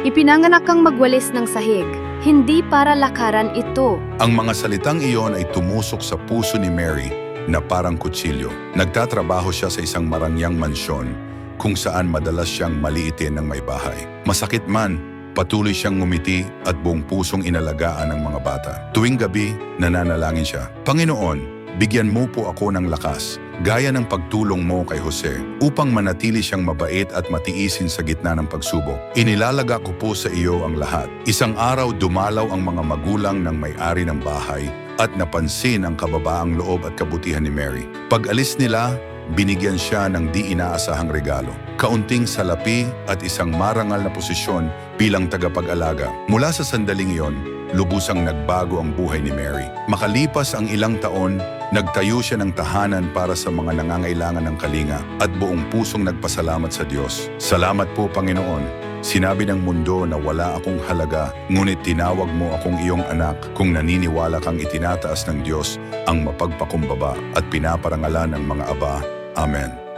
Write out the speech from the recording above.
Ipinanganak kang magwalis ng sahig, hindi para lakaran ito. Ang mga salitang iyon ay tumusok sa puso ni Mary na parang kutsilyo. Nagtatrabaho siya sa isang marangyang mansyon kung saan madalas siyang maliitin ng may bahay. Masakit man, patuloy siyang ngumiti at buong pusong inalagaan ng mga bata. Tuwing gabi, nananalangin siya, "Panginoon, bigyan mo po ako ng lakas, gaya ng pagtulong mo kay Jose, upang manatili siyang mabait at matiisin sa gitna ng pagsubok. Inilalaga ko po sa iyo ang lahat." Isang araw dumalaw ang mga magulang ng may-ari ng bahay at napansin ang kababaang loob at kabutihan ni Mary. Pag-alis nila, binigyan siya ng di inaasahang regalo. Kaunting salapi at isang marangal na posisyon bilang tagapag-alaga. Mula sa sandaling iyon, lubusang nagbago ang buhay ni Mary. Makalipas ang ilang taon, nagtayo siya ng tahanan para sa mga nangangailangan ng kalinga at buong pusong nagpasalamat sa Diyos. "Salamat po, Panginoon. Sinabi ng mundo na wala akong halaga, ngunit tinawag mo akong iyong anak kung naniniwala kang itinataas ng Diyos ang mapagpakumbaba at pinaparangalan ng mga aba. Amen."